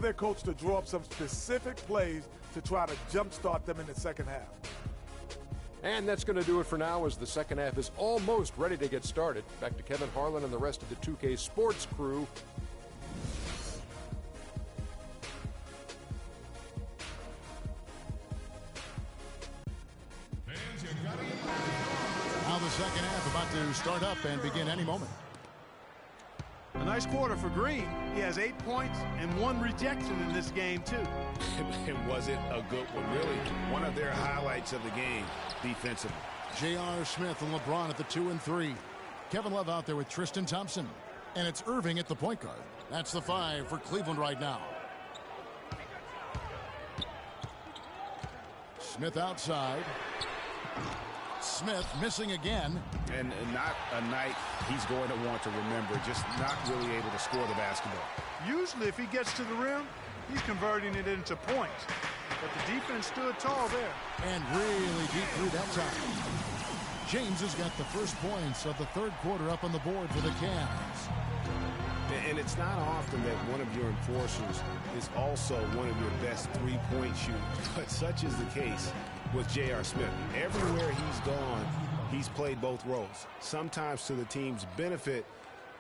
their coach to draw up some specific plays to try to jumpstart them in the second half. And that's going to do it for now as the second half is almost ready to get started. Back to Kevin Harlan and the rest of the 2K Sports crew. Now the second half about to start up and begin any moment. A nice quarter for Green. He has 8 points and 1 rejection in this game, too. It wasn't a good one, really. One of their highlights of the game defensively. J.R. Smith and LeBron at the 2 and 3. Kevin Love out there with Tristan Thompson. And it's Irving at the point guard. That's the 5 for Cleveland right now. Smith outside. Smith missing again. And not a night he's going to want to remember, just not really able to score the basketball. Usually if he gets to the rim, he's converting it into points. But the defense stood tall there. And really deep through that time. James has got the first points of the third quarter up on the board for the Cavs. And it's not often that one of your enforcers is also one of your best three-point shooters. But such is the case with J.R. Smith. Everywhere he's gone, he's played both roles. Sometimes to the team's benefit,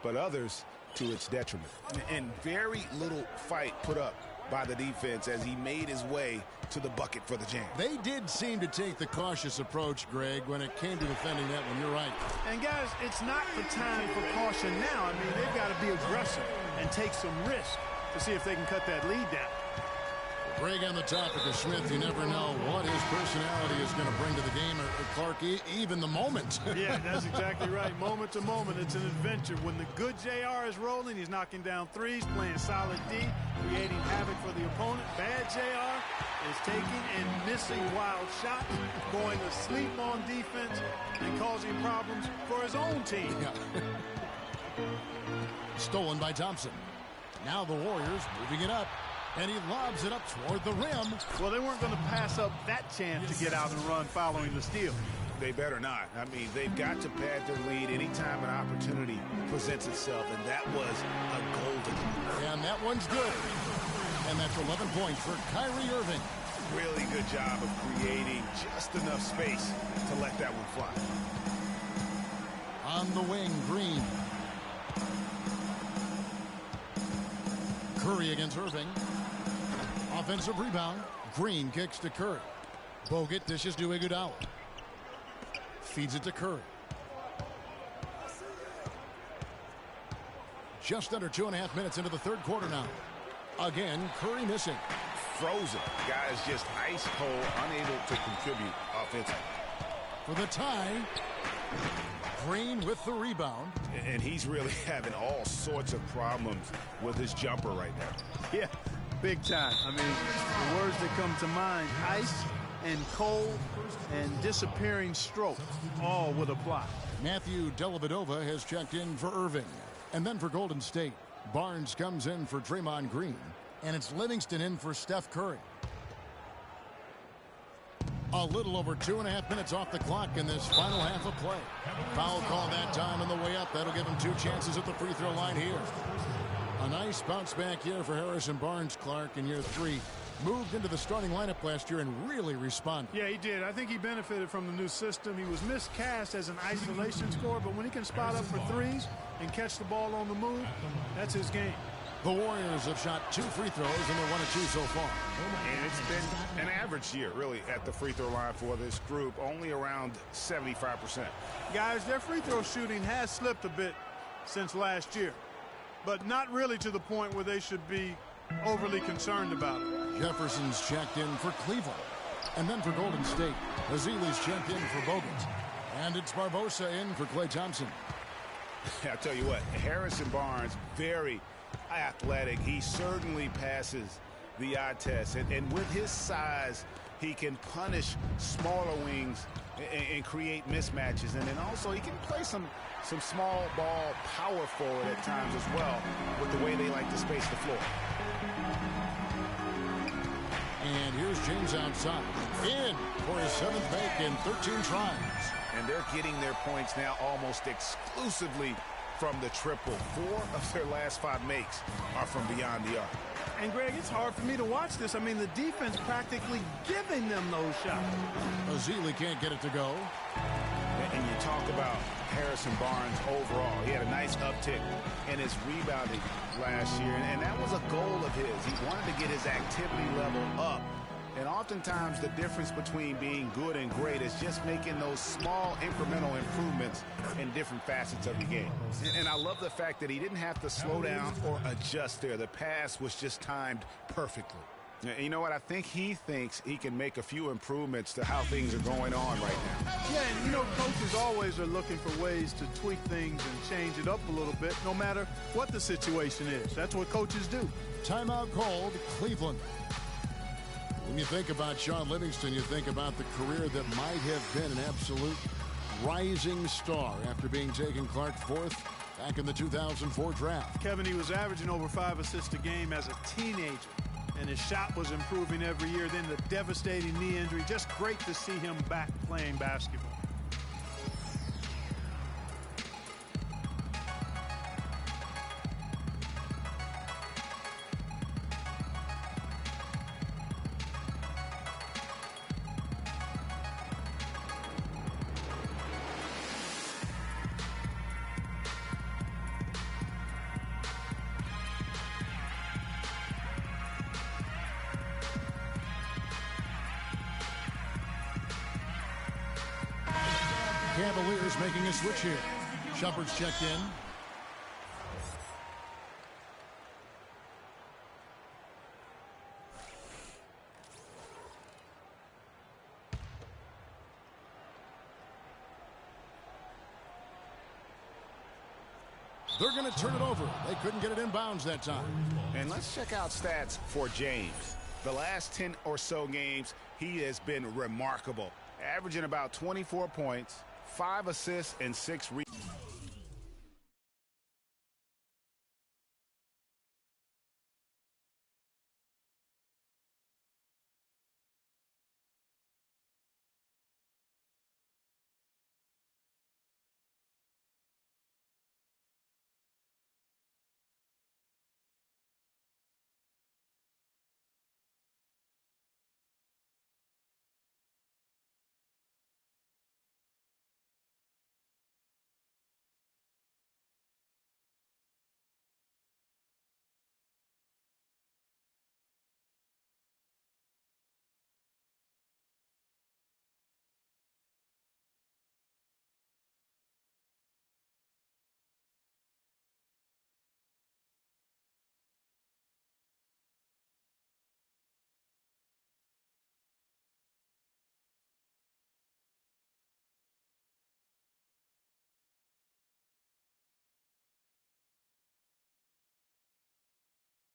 but others to its detriment. And very little fight put up by the defense as he made his way to the bucket for the jam. They did seem to take the cautious approach, Greg, when it came to defending that one. You're right. And, guys, it's not the time for caution now. I mean, they've got to be aggressive and take some risk to see if they can cut that lead down. Greg, on the topic of Smith, you never know what his personality is going to bring to the game, or Clark, even the moment. Yeah, that's exactly right. Moment to moment, it's an adventure. When the good JR is rolling, he's knocking down threes, playing solid D, creating havoc for the opponent. Bad JR is taking and missing wild shots, going to sleep on defense, and causing problems for his own team. Yeah. Stolen by Thompson. Now the Warriors moving it up. And he lobs it up toward the rim. Well, they weren't going to pass up that chance to get out and run following the steal. They better not. I mean, they've got to pad their lead anytime an opportunity presents itself, and that was a golden. And that one's good. And that's 11 points for Kyrie Irving. Really good job of creating just enough space to let that one fly. On the wing, Green. Curry against Irving. Offensive rebound. Green kicks to Curry. Bogut dishes to Iguodala. Feeds it to Curry. Just under 2.5 minutes into the third quarter now. Again, Curry missing. Frozen. Guys just ice cold, unable to contribute offensively. For the tie. Green with the rebound. And he's really having all sorts of problems with his jumper right now. Yeah, big time. I mean, the words that come to mind, ice and cold and disappearing stroke, all would apply. Matthew Dellavedova has checked in for Irving. And then for Golden State, Barnes comes in for Draymond Green. And it's Livingston in for Steph Curry. A little over 2.5 minutes off the clock in this final half of play. Foul call that time on the way up. That'll give him 2 chances at the free throw line here. A nice bounce back here for Harrison Barnes, Clark, in year 3. Moved into the starting lineup last year and really responded. Yeah, he did. I think he benefited from the new system. He was miscast as an isolation scorer, but when he can spot up for threes and catch the ball on the move, that's his game. The Warriors have shot 2 free throws, and they're 1 of 2 so far. And it's been an average year, really, at the free throw line for this group, only around 75%. Guys, their free throw shooting has slipped a bit since last year, but not really to the point where they should be overly concerned about it. Jefferson's checked in for Cleveland. And then for Golden State, Azili's checked in for Bogut. And it's Barbosa in for Klay Thompson. I'll tell you what, Harrison Barnes, very athletic. He certainly passes the eye test. And with his size, he can punish smaller wings and create mismatches. And then also he can play some small ball power forward at times as well with the way they like to space the floor. And here's James outside. In for his 7th make in 13 tries. And they're getting their points now almost exclusively from the triple. 4 of their last 5 makes are from beyond the arc. And, Greg, it's hard for me to watch this. I mean, the defense practically giving them those shots. Azili can't get it to go. And you talk about Harrison Barnes overall. He had a nice uptick in his rebounding last year, and that was a goal of his. He wanted to get his activity level up. And oftentimes the difference between being good and great is just making those small incremental improvements in different facets of your game. And I love the fact that he didn't have to slow down or adjust there. The pass was just timed perfectly. And you know what? I think he thinks he can make a few improvements to how things are going on right now. Yeah, and you know, coaches always are looking for ways to tweak things and change it up a little bit, no matter what the situation is. That's what coaches do. Timeout called, Cleveland. When you think about Sean Livingston, you think about the career that might have been an absolute rising star after being taken Clark fourth back in the 2004 draft. Kevin, he was averaging over 5 assists a game as a teenager, and his shot was improving every year. Then the devastating knee injury. Just great to see him back playing basketball. Cavaliers making a switch here. Shumpert's checked in. They're going to turn it over. They couldn't get it in bounds that time. And let's check out stats for James. The last 10 or so games, he has been remarkable, averaging about 24 points, 5 assists, and 6 rebounds.